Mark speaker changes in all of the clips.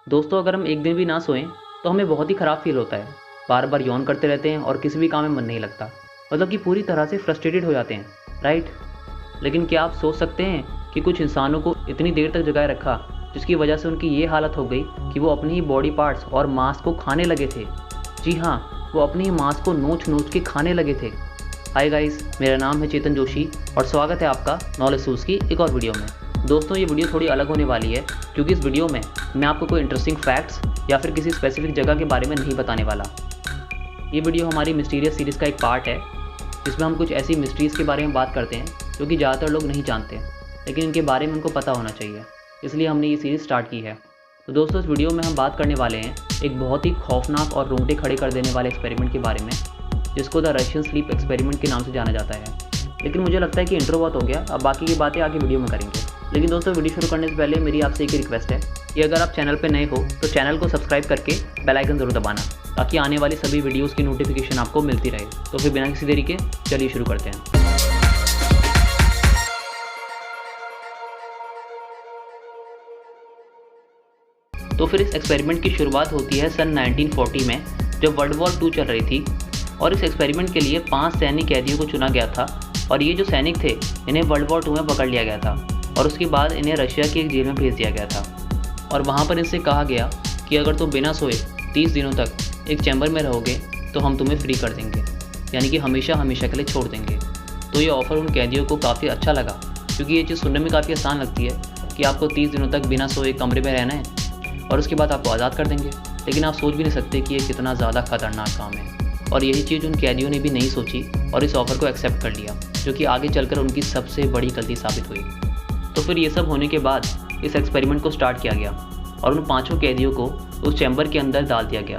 Speaker 1: दोस्तों, अगर हम एक दिन भी ना सोएं तो हमें बहुत ही ख़राब फील होता है। बार बार यौन करते रहते हैं और किसी भी काम में मन नहीं लगता। मतलब कि पूरी तरह से फ्रस्ट्रेटेड हो जाते हैं, राइट। लेकिन क्या आप सोच सकते हैं कि कुछ इंसानों को इतनी देर तक जगाए रखा, जिसकी वजह से उनकी ये हालत हो गई कि वो अपने ही बॉडी पार्ट्स और मांस को खाने लगे थे। जी हाँ, वो अपने ही मांस को नोच नोच के खाने लगे थे। हाय गाइस, मेरा नाम है चेतन जोशी और स्वागत है आपका नॉलेज सोर्स की एक और वीडियो में। दोस्तों, ये वीडियो थोड़ी अलग होने वाली है क्योंकि इस वीडियो में मैं आपको कोई इंटरेस्टिंग फैक्ट्स या फिर किसी स्पेसिफिक जगह के बारे में नहीं बताने वाला। ये वीडियो हमारी मिस्टीरियस सीरीज़ का एक पार्ट है, जिसमें हम कुछ ऐसी मिस्ट्रीज़ के बारे में बात करते हैं जो कि ज़्यादातर लोग नहीं जानते, लेकिन इनके बारे में उनको पता होना चाहिए। इसलिए हमने ये सीरीज़ स्टार्ट की है। तो दोस्तों, इस वीडियो में हम बात करने वाले हैं एक बहुत ही खौफनाक और रोंगटे खड़े कर देने वाले एक्सपेरिमेंट के बारे में, जिसको द रशियन स्लीप एक्सपेरिमेंट के नाम से जाना जाता है। लेकिन मुझे लगता है कि इंट्रो बहुत हो गया, अब बाकी की बातें आगे वीडियो में करेंगे। लेकिन दोस्तों, वीडियो शुरू करने से पहले मेरी आपसे एक ही रिक्वेस्ट है कि अगर आप चैनल पर नए हो तो चैनल को सब्सक्राइब करके बेल आइकन ज़रूर दबाना, ताकि आने वाली सभी वीडियोज़ की नोटिफिकेशन आपको मिलती रहे। तो फिर बिना किसी देरी के चलिए शुरू करते हैं। तो फिर इस एक्सपेरिमेंट की शुरुआत होती है सन 1940 में, जब वर्ल्ड वॉर 2 चल रही थी। और इस एक्सपेरिमेंट के लिए 5 सैनिक कैदियों को चुना गया था। और ये जो सैनिक थे, इन्हें वर्ल्ड वॉर 2 में पकड़ लिया गया था और उसके बाद इन्हें रशिया की एक जेल में भेज दिया गया था। और वहाँ पर इनसे कहा गया कि अगर तुम बिना सोए 30 दिनों तक एक चैम्बर में रहोगे तो हम तुम्हें फ्री कर देंगे, यानी कि हमेशा हमेशा के लिए छोड़ देंगे। तो ये ऑफ़र उन कैदियों को काफ़ी अच्छा लगा, क्योंकि ये चीज़ सुनने में काफ़ी आसान लगती है कि आपको 30 दिनों तक बिना सोए कमरे में रहना है और उसके बाद आपको आज़ाद कर देंगे। लेकिन आप सोच भी नहीं सकते कि ये कितना ज़्यादा खतरनाक काम है। और यही चीज़ उन कैदियों ने भी नहीं सोची और इस ऑफ़र को एक्सेप्ट कर लिया, जो कि आगे चलकर उनकी सबसे बड़ी गलती साबित हुई। तो फिर ये सब होने के बाद इस एक्सपेरिमेंट को स्टार्ट किया गया और उन 5 कैदियों को उस चैम्बर के अंदर डाल दिया गया।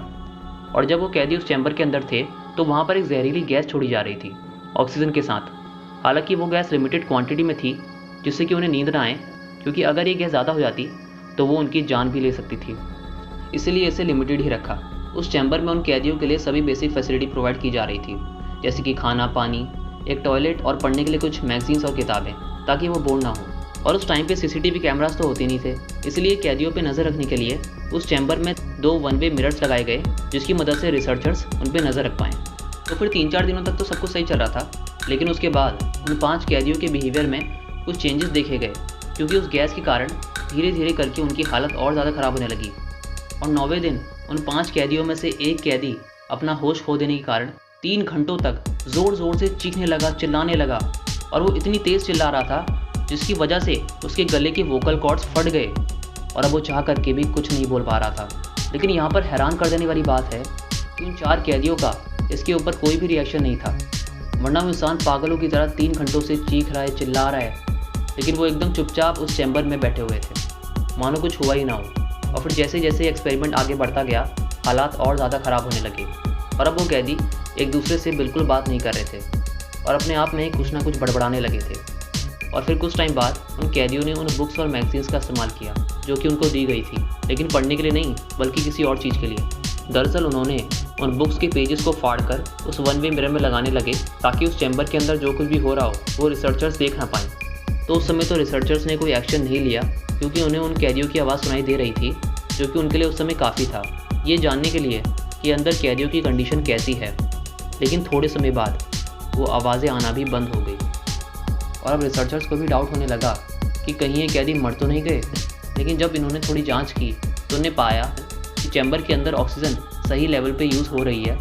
Speaker 1: और जब वो कैदी उस चैम्बर के अंदर थे तो वहाँ पर एक जहरीली गैस छोड़ी जा रही थी ऑक्सीजन के साथ। हालांकि वो गैस लिमिटेड क्वांटिटी में थी, जिससे कि उन्हें नींद ना आए, क्योंकि अगर ये गैस ज़्यादा हो जाती तो वो उनकी जान भी ले सकती थी। इसीलिए इसे लिमिटेड ही रखा। उस चैम्बर में उन कैदियों के लिए सभी बेसिक फैसिलिटी प्रोवाइड की जा रही थी, जैसे कि खाना, पानी, एक टॉयलेट और पढ़ने के लिए कुछ मैगजीन्स और किताबें, ताकि वो बोर ना हो। और उस टाइम पे सीसीटीवी कैमरास तो होते नहीं थे, इसलिए कैदियों पे नज़र रखने के लिए उस चैम्बर में 2 वन वे मिरर्स लगाए गए, जिसकी मदद से रिसर्चर्स उन पर नज़र रख पाएँ। तो फिर 3-4 दिनों तक तो सब कुछ सही चल रहा था, लेकिन उसके बाद उन 5 कैदियों के बिहेवियर में कुछ चेंजेस देखे गए, क्योंकि उस गैस के कारण धीरे धीरे करके उनकी हालत और ज़्यादा ख़राब होने लगी। और 9वें दिन उन 5 कैदियों में से एक कैदी अपना होश खो देने के कारण 3 घंटों तक ज़ोर ज़ोर से चीखने लगा, चिल्लाने लगा। और वो इतनी तेज़ चिल्ला रहा था जिसकी वजह से उसके गले के वोकल कॉर्ड्स फट गए और अब वो चाह करके भी कुछ नहीं बोल पा रहा था। लेकिन यहाँ पर हैरान कर देने वाली बात है कि उन 4 कैदियों का इसके ऊपर कोई भी रिएक्शन नहीं था, वरना वो इंसान पागलों की तरह 3 घंटों से चीख रहा है, चिल्ला रहा है, लेकिन वो एकदम चुपचाप उस चैम्बर में बैठे हुए थे, मानो कुछ हुआ ही ना हो। और फिर जैसे जैसे एक्सपेरिमेंट आगे बढ़ता गया, हालात और ज़्यादा ख़राब होने लगे और अब वो कैदी एक दूसरे से बिल्कुल बात नहीं कर रहे थे और अपने आप में ही कुछ ना कुछ बड़बड़ाने लगे थे। और फिर कुछ टाइम बाद उन कैदियों ने उन बुक्स और मैगजीन्स का इस्तेमाल किया जो कि उनको दी गई थी, लेकिन पढ़ने के लिए नहीं, बल्कि किसी और चीज़ के लिए। दरअसल उन्होंने उन बुक्स के पेजेस को फाड़ कर उस वन वे मिरर में लगाने लगे, ताकि उस चैम्बर के अंदर जो कुछ भी हो रहा हो वो रिसर्चर्स देख ना पाएँ। तो उस समय तो रिसर्चर्स ने कोई एक्शन नहीं लिया, क्योंकि उन्हें उन कैदियों की आवाज़ सुनाई दे रही थी, जो कि उनके लिए उस समय काफ़ी था ये जानने के लिए कि अंदर कैदियों की कंडीशन कैसी है। लेकिन थोड़े समय बाद वो आवाज़ें आना भी बंद हो गई और अब रिसर्चर्स को भी डाउट होने लगा कि कहीं ये कैदी मर तो नहीं गए। लेकिन जब इन्होंने थोड़ी जांच की तो उन्हें पाया कि चैम्बर के अंदर ऑक्सीजन सही लेवल पे यूज़ हो रही है,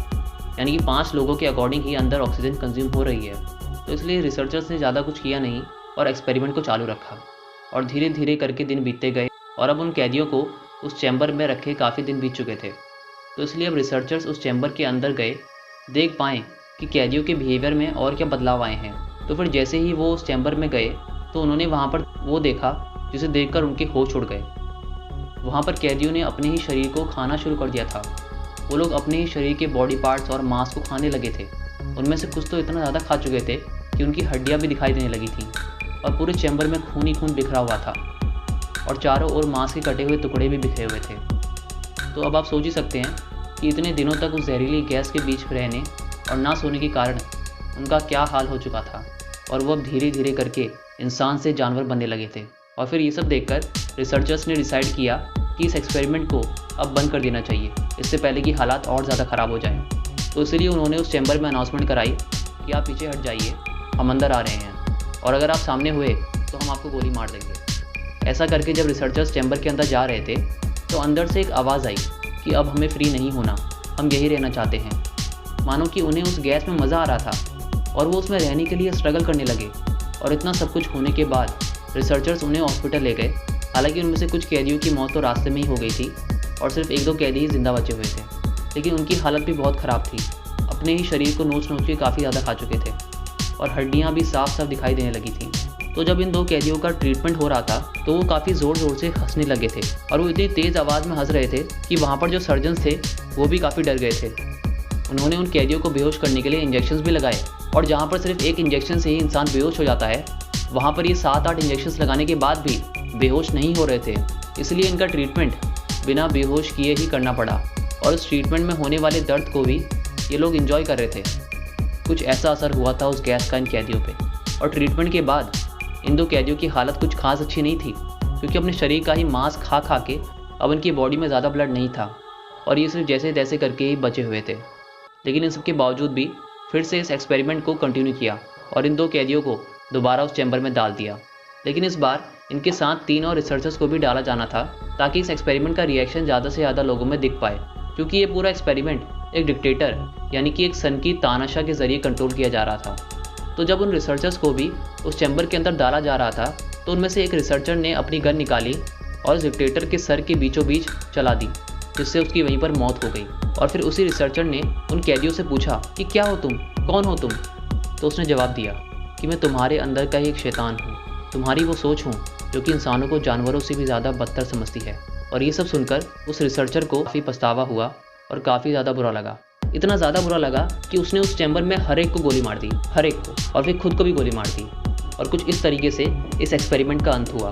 Speaker 1: यानी कि 5 लोगों के अकॉर्डिंग ही अंदर ऑक्सीजन कंज्यूम हो रही है। तो इसलिए रिसर्चर्स ने ज़्यादा कुछ किया नहीं और एक्सपेरिमेंट को चालू रखा। और धीरे धीरे करके दिन बीतते गए और अब उन कैदियों को उस चैम्बर में रखे काफ़ी दिन बीत चुके थे। तो इसलिए अब रिसर्चर्स उस चैम्बर के अंदर गए, देख पाएँ कि कैदियों के बिहेवियर में और क्या बदलाव आए हैं। तो फिर जैसे ही वो उस चैम्बर में गए तो उन्होंने वहाँ पर वो देखा जिसे देखकर उनके होश उड़ गए। वहाँ पर कैदियों ने अपने ही शरीर को खाना शुरू कर दिया था। वो लोग अपने ही शरीर के बॉडी पार्ट्स और मांस को खाने लगे थे। उनमें से कुछ तो इतना ज़्यादा खा चुके थे कि उनकी हड्डियाँ भी दिखाई देने लगी थी और पूरे चैम्बर में खून ही खून बिखरा हुआ था और चारों ओर मांस के कटे हुए टुकड़े भी बिखरे हुए थे। तो अब आप सोच ही सकते हैं कि इतने दिनों तक उस जहरीली गैस के बीच में रहने और ना सोने के कारण उनका क्या हाल हो चुका था। और वो अब धीरे धीरे करके इंसान से जानवर बनने लगे थे। और फिर ये सब देखकर रिसर्चर्स ने डिसाइड किया कि इस एक्सपेरिमेंट को अब बंद कर देना चाहिए, इससे पहले कि हालात और ज़्यादा ख़राब हो जाएं। तो इसलिए उन्होंने उस चैम्बर में अनाउंसमेंट कराई कि आप पीछे हट जाइए, हम अंदर आ रहे हैं और अगर आप सामने हुए तो हम आपको गोली मार देंगे। ऐसा करके जब रिसर्चर्स चैम्बर के अंदर जा रहे थे तो अंदर से एक आवाज़ आई कि अब हमें फ्री नहीं होना, हम यहीं रहना चाहते हैं। मानो कि उन्हें उस गैस में मज़ा आ रहा था और वो उसमें रहने के लिए स्ट्रगल करने लगे। और इतना सब कुछ होने के बाद रिसर्चर्स उन्हें हॉस्पिटल ले गए। हालांकि उनमें से कुछ कैदियों की मौत तो रास्ते में ही हो गई थी और सिर्फ 1-2 कैदी ही जिंदा बचे हुए थे, लेकिन उनकी हालत भी बहुत ख़राब थी। अपने ही शरीर को नोच के काफ़ी ज़्यादा खा चुके थे और हड्डियाँ भी साफ साफ दिखाई देने लगी थी। तो जब इन 2 कैदियों का ट्रीटमेंट हो रहा था तो वो काफ़ी ज़ोर ज़ोर से हंसने लगे थे और वो इतनी तेज़ आवाज़ में हंस रहे थे कि वहाँ पर जो सर्जन्स थे वो भी काफ़ी डर गए थे। उन्होंने उन कैदियों को बेहोश करने के लिए इंजेक्शंस भी लगाए और जहाँ पर सिर्फ एक इंजेक्शन से ही इंसान बेहोश हो जाता है, वहाँ पर ये 7-8 इंजेक्शंस लगाने के बाद भी बेहोश नहीं हो रहे थे। इसलिए इनका ट्रीटमेंट बिना बेहोश किए ही करना पड़ा और उस ट्रीटमेंट में होने वाले दर्द को भी ये लोग एंजॉय कर रहे थे। कुछ ऐसा असर हुआ था उस गैस का इन कैदियों पे। और ट्रीटमेंट के बाद इन 2 कैदियों की हालत कुछ खास अच्छी नहीं थी, क्योंकि अपने शरीर का ही मांस खा के अब इनकी बॉडी में ज़्यादा ब्लड नहीं था और ये सिर्फ जैसे तैसे करके ही बचे हुए थे। लेकिन इन सब के बावजूद भी फिर से इस एक्सपेरिमेंट को कंटिन्यू किया और इन 2 कैदियों को दोबारा उस चैम्बर में डाल दिया। लेकिन इस बार इनके साथ 3 और रिसर्चर्स को भी डाला जाना था ताकि इस एक्सपेरिमेंट का रिएक्शन ज़्यादा से ज़्यादा लोगों में दिख पाए, क्योंकि ये पूरा एक्सपेरिमेंट एक डिक्टेटर यानी कि एक सन की तानाशाह के ज़रिए कंट्रोल किया जा रहा था। तो जब उन रिसर्चर्स को भी उस चैम्बर के अंदर डाला जा रहा था तो उनमें से एक रिसर्चर ने अपनी गन निकाली और उस डिक्टेटर के सर के बीचों बीच चला दी, जिससे उसकी वहीं पर मौत हो गई। और फिर उसी रिसर्चर ने उन कैदियों से पूछा कि क्या हो तुम, कौन हो तुम? तो उसने जवाब दिया कि मैं तुम्हारे अंदर का ही एक शैतान हूँ, तुम्हारी वो सोच हूँ जो कि इंसानों को जानवरों से भी ज़्यादा बदतर समझती है। और ये सब सुनकर उस रिसर्चर को काफ़ी पछतावा हुआ और काफ़ी ज़्यादा बुरा लगा। इतना ज़्यादा बुरा लगा कि उसने उस चैम्बर में हर एक को गोली मार दी, हर एक को, और फिर खुद को भी गोली मार दी। और कुछ इस तरीके से इस एक्सपेरिमेंट का अंत हुआ।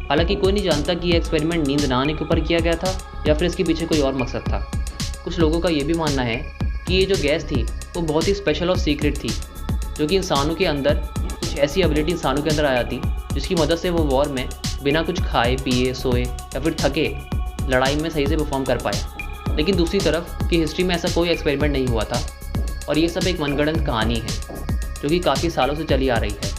Speaker 1: हालांकि कोई नहीं जानता कि यह एक्सपेरिमेंट नींद ना आने के ऊपर किया गया था या फिर इसके पीछे कोई और मकसद था। कुछ लोगों का ये भी मानना है कि ये जो गैस थी वो बहुत ही स्पेशल और सीक्रेट थी, जो कि इंसानों के अंदर कुछ ऐसी एबिलिटी इंसानों के अंदर आ जाती जिसकी मदद से वो वॉर में बिना कुछ खाए पिए सोए या फिर थके लड़ाई में सही से परफॉर्म कर पाए। लेकिन दूसरी तरफ की हिस्ट्री में ऐसा कोई एक्सपेरिमेंट नहीं हुआ था और ये सब एक मनगढ़ंत कहानी है जो कि काफ़ी सालों से चली आ रही है।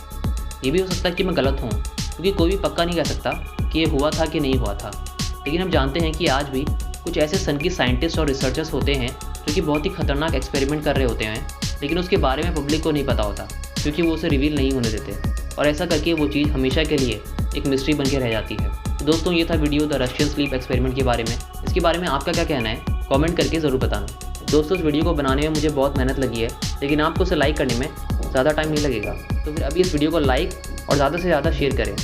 Speaker 1: ये भी हो सकता है कि मैं गलत हूँ, क्योंकि कोई भी पक्का नहीं कह सकता कि ये हुआ था कि नहीं हुआ था। लेकिन हम जानते हैं कि आज भी कुछ ऐसे सन की साइंटिस्ट और रिसर्चर्स होते हैं जो कि बहुत ही खतरनाक एक्सपेरिमेंट कर रहे होते हैं, लेकिन उसके बारे में पब्लिक को नहीं पता होता क्योंकि वो उसे रिवील नहीं होने देते, और ऐसा करके वो चीज़ हमेशा के लिए एक मिस्ट्री बन के रह जाती है। तो दोस्तों, ये था video the Russian sleep experiment के बारे में। इसके बारे में आपका क्या कहना है कमेंट करके ज़रूर बताना। दोस्तों, इस वीडियो को बनाने में मुझे बहुत मेहनत लगी है, लेकिन आपको उसे लाइक करने में ज़्यादा टाइम नहीं लगेगा, तो फिर अभी इस वीडियो को लाइक और ज़्यादा से ज़्यादा शेयर करें।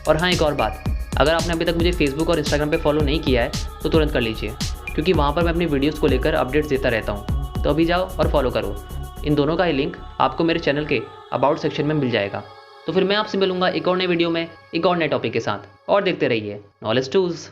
Speaker 1: और हाँ, एक और बात, अगर आपने अभी तक मुझे फेसबुक और इंस्टाग्राम पे फॉलो नहीं किया है तो तुरंत कर लीजिए, क्योंकि वहाँ पर मैं अपनी वीडियोस को लेकर अपडेट्स देता रहता हूँ। तो अभी जाओ और फॉलो करो। इन दोनों का ही लिंक आपको मेरे चैनल के अबाउट सेक्शन में मिल जाएगा। तो फिर मैं आपसे मिलूंगा एक और नए वीडियो में एक और नए टॉपिक के साथ, और देखते रहिए नॉलेज टूल्स।